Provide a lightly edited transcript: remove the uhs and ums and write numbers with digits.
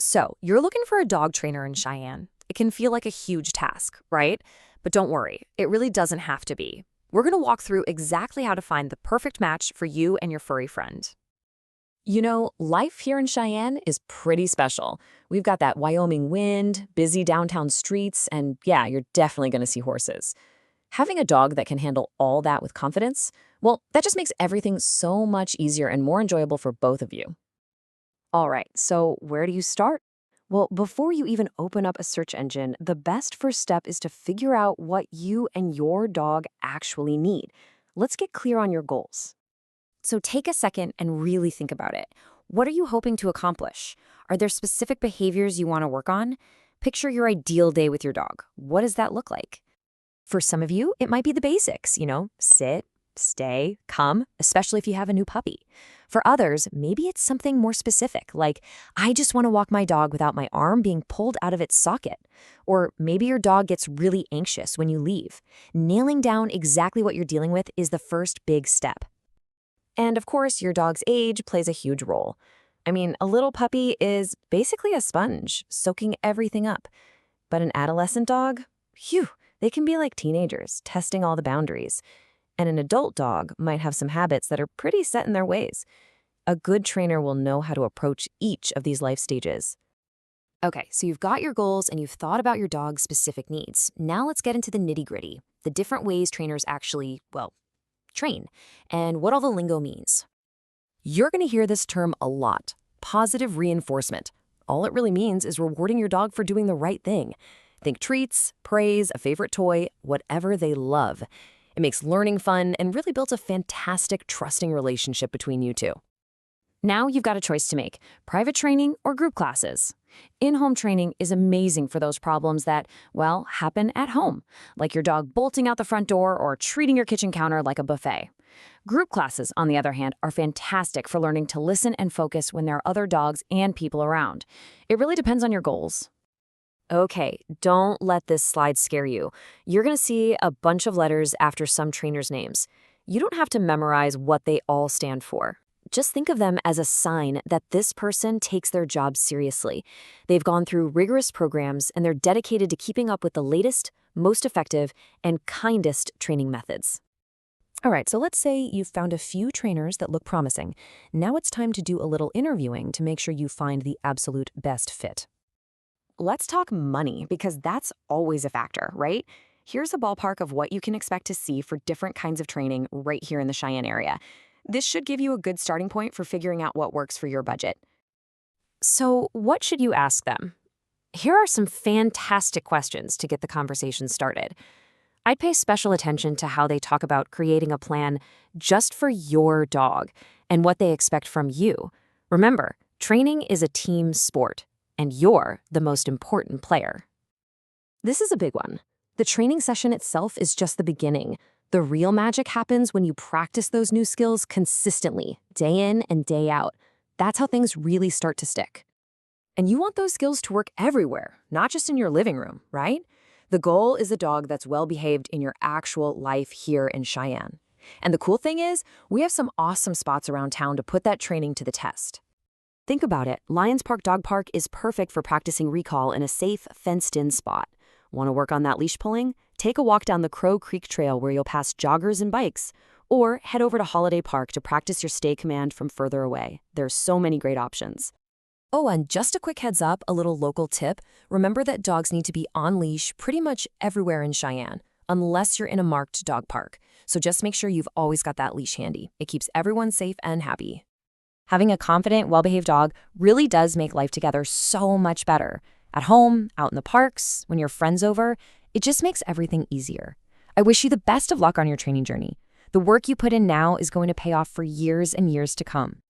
So, you're looking for a dog trainer in Cheyenne. It can feel like a huge task, right? But don't worry, it really doesn't have to be. We're going to walk through exactly how to find the perfect match for you and your furry friend. You know, life here in Cheyenne is pretty special. We've got that Wyoming wind, busy downtown streets, and yeah, you're definitely going to see horses. Having a dog that can handle all that with confidence, well, that just makes everything so much easier and more enjoyable for both of you. All right, so where do you start? Well, before you even open up a search engine, the best first step is to figure out what you and your dog actually need. Let's get clear on your goals. So take a second and really think about it. What are you hoping to accomplish? Are there specific behaviors you want to work on? Picture your ideal day with your dog. What does that look like? For some of you, it might be the basics, sit, stay, come, especially if you have a new puppy. For others, maybe it's something more specific, like, I just want to walk my dog without my arm being pulled out of its socket. Or maybe your dog gets really anxious when you leave. Nailing down exactly what you're dealing with is the first big step. And of course, your dog's age plays a huge role. I mean, a little puppy is basically a sponge, soaking everything up. But an adolescent dog, phew, they can be like teenagers, testing all the boundaries. And an adult dog might have some habits that are pretty set in their ways. A good trainer will know how to approach each of these life stages. Okay, so you've got your goals and you've thought about your dog's specific needs. Now let's get into the nitty-gritty, the different ways trainers actually, train, and what all the lingo means. You're going to hear this term a lot, positive reinforcement. All it really means is rewarding your dog for doing the right thing. Think treats, praise, a favorite toy, whatever they love. It makes learning fun and really builds a fantastic, trusting relationship between you two. Now you've got a choice to make, private training or group classes. In-home training is amazing for those problems that, happen at home, like your dog bolting out the front door or treating your kitchen counter like a buffet. Group classes, on the other hand, are fantastic for learning to listen and focus when there are other dogs and people around. It really depends on your goals. Okay, don't let this slide scare you. You're going to see a bunch of letters after some trainers' names. You don't have to memorize what they all stand for. Just think of them as a sign that this person takes their job seriously. They've gone through rigorous programs and they're dedicated to keeping up with the latest, most effective, and kindest training methods. All right, so let's say you've found a few trainers that look promising. Now it's time to do a little interviewing to make sure you find the absolute best fit. Let's talk money, because that's always a factor, right? Here's a ballpark of what you can expect to see for different kinds of training right here in the Cheyenne area. This should give you a good starting point for figuring out what works for your budget. So, what should you ask them? Here are some fantastic questions to get the conversation started. I'd pay special attention to how they talk about creating a plan just for your dog and what they expect from you. Remember, training is a team sport, and you're the most important player. This is a big one. The training session itself is just the beginning. The real magic happens when you practice those new skills consistently, day in and day out. That's how things really start to stick. And you want those skills to work everywhere, not just in your living room, right? The goal is a dog that's well-behaved in your actual life here in Cheyenne. And the cool thing is, we have some awesome spots around town to put that training to the test. Think about it. Lions Park Dog Park is perfect for practicing recall in a safe, fenced-in spot. Want to work on that leash pulling? Take a walk down the Crow Creek Trail where you'll pass joggers and bikes. Or head over to Holiday Park to practice your stay command from further away. There's so many great options. Oh, and just a quick heads up, a little local tip. Remember that dogs need to be on leash pretty much everywhere in Cheyenne, unless you're in a marked dog park. So just make sure you've always got that leash handy. It keeps everyone safe and happy. Having a confident, well-behaved dog really does make life together so much better. At home, out in the parks, when your friend's over, it just makes everything easier. I wish you the best of luck on your training journey. The work you put in now is going to pay off for years and years to come.